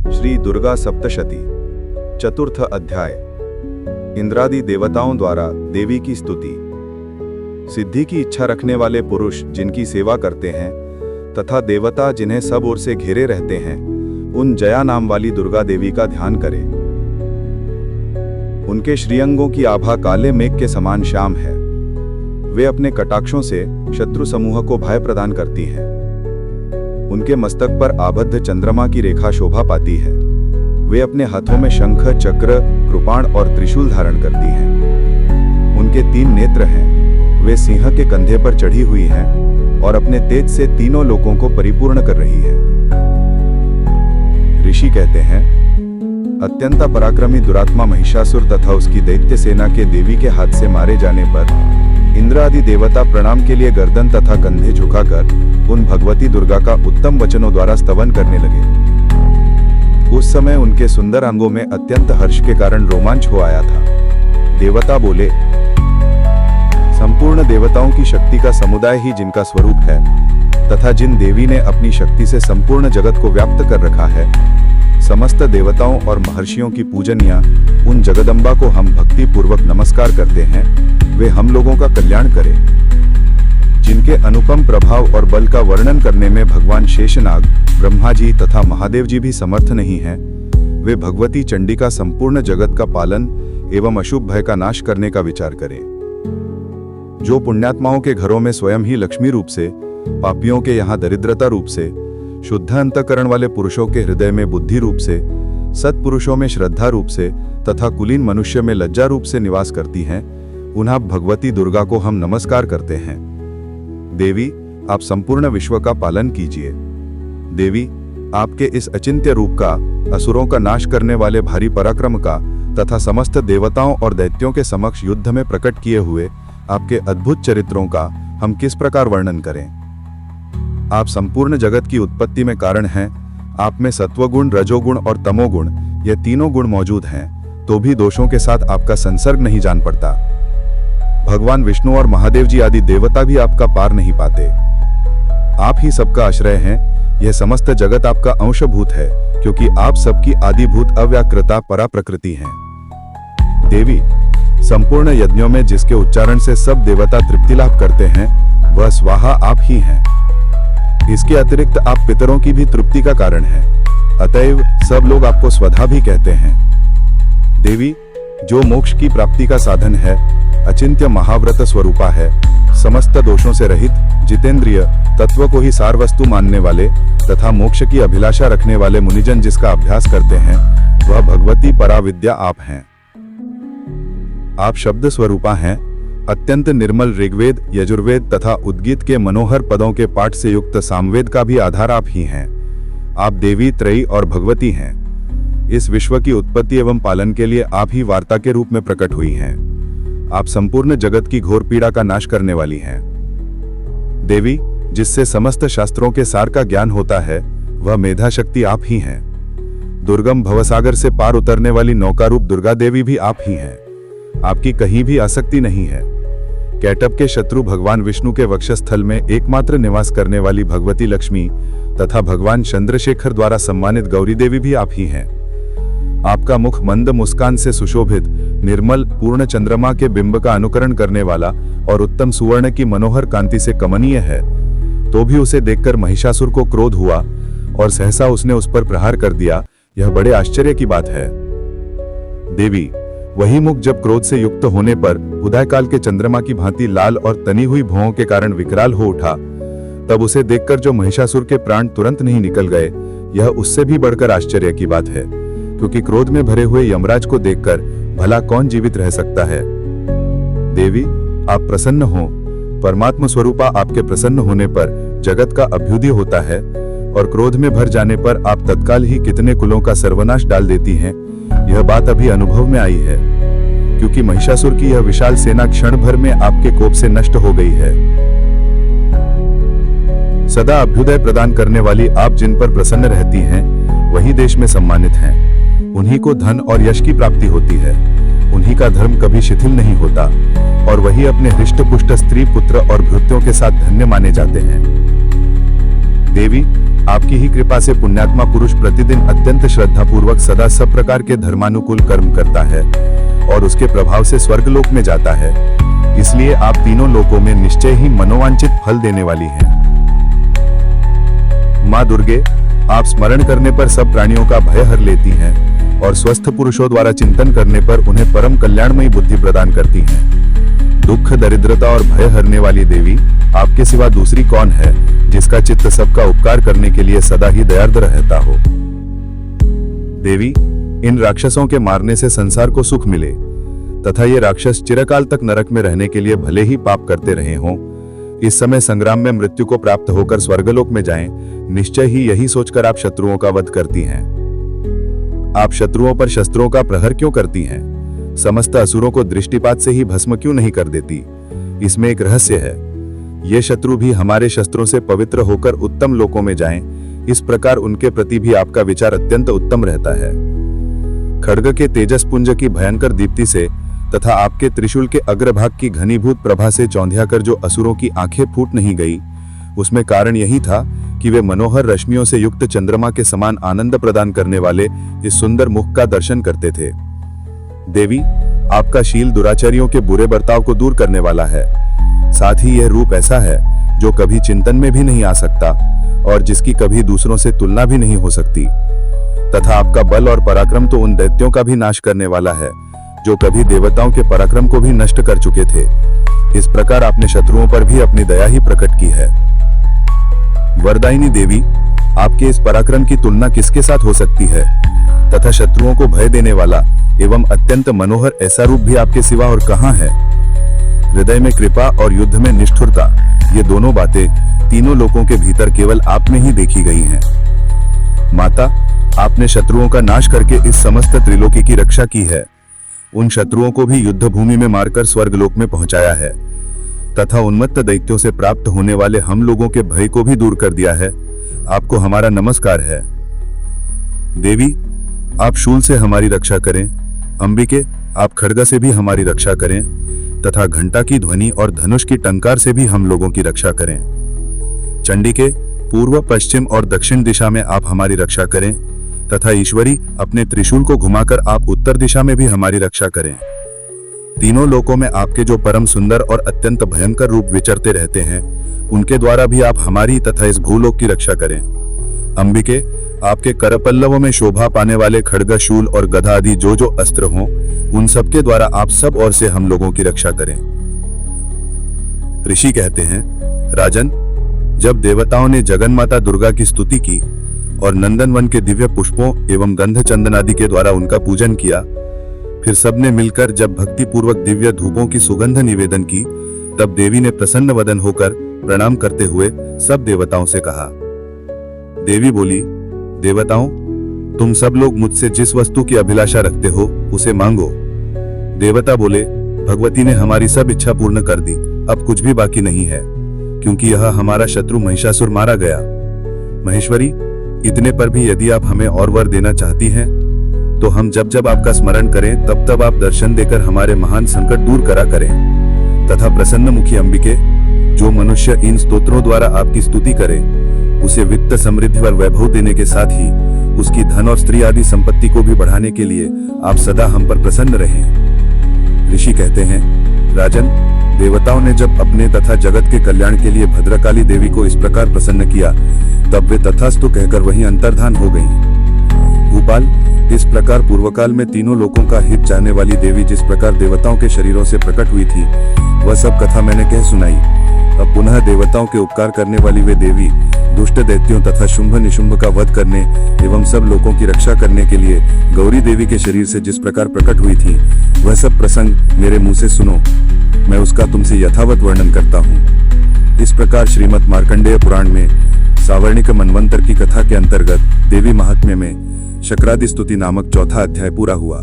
श्री दुर्गा सप्तशती चतुर्थ अध्याय। इंद्रादि देवताओं द्वारा देवी की स्तुति। सिद्धि की इच्छा रखने वाले पुरुष जिनकी सेवा करते हैं तथा देवता जिन्हें सब ओर से घेरे रहते हैं, उन जया नाम वाली दुर्गा देवी का ध्यान करें। उनके श्रीअंगों की आभा काले मेघ के समान श्याम है। वे अपने कटाक्षों से शत्रु समूह को भय प्रदान करती हैं। उनके मस्तक पर आबद्ध चंद्रमा की रेखा शोभा पाती है। वे अपने हाथों में शंख, चक्र, कृपाण और त्रिशूल धारण करती हैं। उनके 3 नेत्र हैं। वे सिंह के कंधे पर चढ़ी हुई हैं और अपने तेज से तीनों लोकों को परिपूर्ण कर रही है। ऋषि कहते हैं, अत्यंत पराक्रमी दुरात्मा महिषासुर तथा उसकी दैत्य सेना के देवी के हाथ से मारे जाने पर इंद्र आदि देवता प्रणाम के लिए गर्दन तथा कंधे झुकाकर उन भगवती दुर्गा का उत्तम वचनों द्वारा स्तवन करने लगे। उस समय उनके सुंदर अंगों में अत्यंत हर्ष के कारण रोमांच हो आया था। देवता बोले, संपूर्ण देवताओं की शक्ति का समुदाय ही जिनका स्वरूप है तथा जिन देवी ने अपनी शक्ति से संपूर्ण जगत को व्याप्त कर रखा है, समस्त देवताओं और महर्षियों की पूजनिया उन जगदम्बा को हम भक्ति पूर्वक नमस्कार करते हैं। वे हम लोगों का कल्याण करें। जिनके अनुपम प्रभाव और बल का वर्णन करने में भगवान शेषनाग, ब्रह्मा जी तथा महादेव जी भी समर्थ नहीं हैं, वे भगवती चंडी का संपूर्ण जगत का पालन एवं अशुभ भय का नाश करने का विचार करें। जो पुण्यात्माओं के घरों में स्वयं ही लक्ष्मी रूप से, पापियों के यहाँ दरिद्रता रूप से, शुद्ध अंतःकरण वाले पुरुषों के हृदय में बुद्धि रूप से, सत्पुरुषों में श्रद्धा रूप से तथा कुलीन मनुष्य में लज्जा रूप से निवास करती हैं, उन्हें भगवती दुर्गा को हम नमस्कार करते हैं। देवी, आप संपूर्ण विश्व का पालन कीजिए। देवी, आपके इस अचिंत्य रूप का, असुरों का नाश करने वाले भारी पराक्रम का तथा समस्त देवताओं और दैत्यों के समक्ष युद्ध में प्रकट किए हुए आपके अद्भुत चरित्रों का हम किस प्रकार वर्णन करें। आप संपूर्ण जगत की उत्पत्ति में कारण हैं। आप में सत्वगुण, रजोगुण और तमोगुण, ये तीनों गुण मौजूद हैं, तो भी दोषों के साथ आपका संसर्ग नहीं जान पड़ता। भगवान विष्णु और महादेव जी आदि देवता भी आपका पार नहीं पाते। आप ही सबका आश्रय हैं। यह समस्त जगत आपका अंशभूत है, क्योंकि आप सबकी आदिभूत अव्याकृता परा प्रकृति हैं। देवी, संपूर्ण यज्ञों में जिसके उच्चारण से सब देवता तृप्ति लाभ करते हैं, वह स्वाहा आप ही हैं। इसके अतिरिक्त आप पितरों की भी तृप्ति का कारण हैं। अतएव सब लोग आपको स्वधा भी कहते हैं। देवी, जो मोक्ष की प्राप्ति का साधन है, अचिंत्य महाव्रत स्वरूपा है, समस्त दोषों से रहित, जितेंद्रिय, तत्व को ही सार वस्तु मानने वाले तथा मोक्ष की अभिलाषा रखने वाले मुनिजन जिसका अभ्यास करते हैं, वह भगवती पराविद्या आप हैं। आप शब्द स्वरूपा हैं। अत्यंत निर्मल ऋग्वेद, यजुर्वेद तथा उद्गीत के मनोहर पदों के पाठ से युक्त सामवेद का भी आधार आप ही हैं। आप देवी, त्रयी और भगवती हैं। इस विश्व की उत्पत्ति एवं पालन के लिए आप ही वार्ता के रूप में प्रकट हुई हैं। आप संपूर्ण जगत की घोर पीड़ा का नाश करने वाली हैं। देवी, जिससे समस्त शास्त्रों के सार का ज्ञान होता है, वह मेधा शक्ति आप ही हैं। दुर्गम भवसागर से पार उतरने वाली नौका रूप दुर्गा देवी भी आप ही हैं। आपकी कहीं भी आसक्ति नहीं है। कैटब के शत्रु भगवान विष्णु के वक्षस्थल में एकमात्र निवास करने वाली भगवती लक्ष्मी तथा भगवान चंद्रशेखर द्वारा सम्मानित गौरी देवी भी आप ही हैं। आपका मुख मंद मुस्कान से सुशोभित, निर्मल, पूर्ण चंद्रमा के बिंब का अनुकरण करने वाला और उत्तम सुवर्ण की मनोहर कांति से कमनीय है, तो भी उसे देखकर महिषासुर को क्रोध हुआ और सहसा उसने उस पर प्रहार कर दिया। यह बड़े आश्चर्य की बात है। देवी, वही मुख जब क्रोध से युक्त होने पर उदयकाल के चंद्रमा की भांति लाल और तनी हुई भौहों के कारण विकराल हो उठा, तब उसे देखकर जो महिषासुर के प्राण तुरंत नहीं निकल गए, यह उससे भी बढ़कर आश्चर्य की बात है, क्योंकि क्रोध में भरे हुए यमराज को देखकर भला कौन जीवित रह सकता है। देवी, आप प्रसन्न हो। परमात्मा स्वरूपा आपके प्रसन्न होने पर जगत का अभ्युदय होता है और क्रोध में भर जाने पर आप तत्काल ही कितने कुलों का सर्वनाश डाल देती हैं। यह बात अभी अनुभव में आई है, क्योंकि महिषासुर की यह विशाल सेना क्षण भर में आपके कोप से नष्ट हो गई है। सदा अभ्युदय प्रदान करने वाली आप जिन पर प्रसन्न रहती हैं, वही देश में सम्मानित हैं। उन्हीं को धन और यश की प्राप्ति होती है। उन्हीं का धर्म कभी शिथिल नहीं होता और वही अपने हृष्ट पुष्ट स्त्री, पुत्र और भृत्यों के साथ धन्य माने जाते हैं। देवी, आपकी ही कृपा से पुण्यात्मा पुरुष प्रतिदिन अत्यंत श्रद्धापूर्वक सदा सब प्रकार के धर्मानुकूल कर्म करता है और उसके प्रभाव से स्वर्गलोक में जाता है। इसलिए आप तीनों लोकों में निश्चय ही मनोवांछित फल देने वाली हैं। माँ दुर्गे, आप स्मरण करने पर सब प्राणियों का भय हर लेती हैं और स्वस्थ पुरुषों द्वारा चिंतन करने पर उन्हें परम कल्याणमयी बुद्धि प्रदान करती हैं। दुख, दरिद्रता और भय हरने वाली देवी, आपके सिवा दूसरी कौन है जिसका चित्त सबका उपकार करने के लिए सदा ही दयार्द रहता हो। देवी, इन राक्षसों के मारने से संसार को सुख मिले तथा ये राक्षस चिरकाल तक नरक में रहने के लिए भले ही पाप करते रहे हों, इस समय संग्राम में मृत्यु को प्राप्त होकर स्वर्गलोक में जाएं, निश्चय ही यही सोचकर आप शत्रुओं का वध करती हैं। आप शत्रुओं पर शस्त्रों का प्रहर क्यों करती हैं? समस्त असुरों को दृष्टिपात से ही भस्म क्यों नहीं कर देती? इसमें एक रहस्य है। ये शत्रु भी हमारे शस्त्रों से पवित्र होकर उत्तम लोकों में जाएं, इस प्रकार उनके प्रति भी आपका विचार अत्यंत उत्तम रहता है। खड्ग के तेजस पुंज की भयंकर दीप्ति से तथा आपके त्रिशूल के अग्रभाग की घनीभूत प्रभा से चौंधियाकर जो असुरों की आंखें फूट नहीं गई, उसमें कारण यही था कि वे मनोहर रश्मियों से युक्त चंद्रमा के समान आनंद प्रदान करने वाले इस सुंदर मुख का दर्शन करते थे। देवी, आपका शील दुराचारियों के बुरे बर्ताव को दूर करने वाला है। साथ ही यह रूप ऐसा है जो कभी चिंतन में भी नहीं आ सकता और जिसकी कभी दूसरों से तुलना भी नहीं हो सकती, तथा आपका बल और पराक्रम तो उन दैत्यों का भी नाश करने वाला है जो कभी देवताओं के पराक्रम को भी नष्ट कर चुके थे। इस प्रकार आपने शत्रुओं पर भी अपनी दया ही प्रकट की है। वरदायिनी देवी, आपके इस पराक्रम की तुलना किसके साथ हो सकती है तथा शत्रुओं को भय देने वाला एवं अत्यंत मनोहर ऐसा रूप भी आपके सिवा और कहां है? हृदय में कृपा और युद्ध में निष्ठुरता, ये दोनों बातें तीनों लोकों के भीतर केवल आप में ही देखी गई हैं। माता, आपने शत्रुओं का नाश करके इस समस्त त्रिलोकी की रक्षा की है। उन शत्रुओं को भी युद्ध भूमि में मारकर स्वर्गलोक में पहुंचाया है तथा उन्मत्त दैत्यों से प्राप्त होने वाले हम लोगों के भय को भी दूर कर दिया है। आपको हमारा नमस्कार है। देवी, आप शूल से हमारी रक्षा करें। अंबिके, आप खड्ग से भी हमारी रक्षा करें तथा घंटा की ध्वनि और धनुष की टंकार से भी हम लोगों की रक्षा करें। चंडिके, पूर्व, पश्चिम और दक्षिण दिशा में आप हमारी रक्षा करें तथा ईश्वरी, अपने त्रिशूल को घुमाकर आप उत्तर दिशा में भी हमारी रक्षा करें। तीनों लोकों में आपके जो परम सुंदर और अत्यंत भयंकर रूप विचरते रहते हैं, उनके द्वारा भी आप हमारी तथा इस भूलोक की रक्षा करें। अंबिके, आपके करपल्लवों में शोभा पाने वाले खड्ग, शूल और गदा आदि जो अस्त्र हों, उन सबके द्वारा आप सब ओर से हम लोगों की रक्षा करें। ऋषि कहते हैं, राजन, जब देवताओं ने जगन्माता दुर्गा की स्तुति की और नंदनवन के दिव्य पुष्पों एवं गंध चंदन आदि के द्वारा उनका पूजन किया, फिर सबने मिलकर जब भक्ति पूर्वक दिव्य धूपों की सुगंध निवेदन की, तब देवी ने प्रसन्न वदन होकर प्रणाम करते हुए सब देवताओं से कहा। देवी बोली, देवताओं, तुम सब लोग मुझसे जिस वस्तु की अभिलाषा रखते हो उसे मांगो। देवता बोले, भगवती ने हमारी सब इच्छा पूर्ण कर दी, अब कुछ भी बाकी नहीं है, क्योंकि यह हमारा शत्रु महिषासुर मारा गया। महेश्वरी, इतने पर भी यदि आप हमें और वर देना चाहती हैं, तो हम जब जब आपका स्मरण करें तब तब आप दर्शन देकर हमारे महान संकट दूर करा करें तथा प्रसन्न मुखी अंबिके, जो मनुष्य इन स्तोत्रों द्वारा आपकी स्तुति करे, उसे वित्त, समृद्धि और वैभव देने के साथ ही उसकी धन और स्त्री आदि संपत्ति को भी बढ़ाने के लिए आप सदा हम पर प्रसन्न रहें। ऋषि कहते हैं, राजन, देवताओं ने जब अपने तथा जगत के कल्याण के लिए भद्रकाली देवी को इस प्रकार प्रसन्न किया, तब वे तथास्तु कहकर वहीं अंतर्धान हो गईं। भूपाल, इस प्रकार पूर्वकाल में तीनों लोकों का हित चाहने वाली देवी जिस प्रकार देवताओं के शरीरों से प्रकट हुई थी, वह सब कथा मैंने कह सुनाई। अब पुनः देवताओं के उपकार करने वाली वे देवी दुष्ट दैत्यों तथा शुंभ निशुंभ का वध करने एवं सब लोगों की रक्षा करने के लिए गौरी देवी के शरीर से जिस प्रकार प्रकट हुई थी, वह सब प्रसंग मेरे मुंह से सुनो, मैं उसका तुमसे यथावत वर्णन करता हूँ। इस प्रकार श्रीमद् मार्कंडेय पुराण में सावर्णिक मनवंतर की कथा के अंतर्गत देवी महात्म्य में शक्रादि स्तुति नामक चौथा अध्याय पूरा हुआ।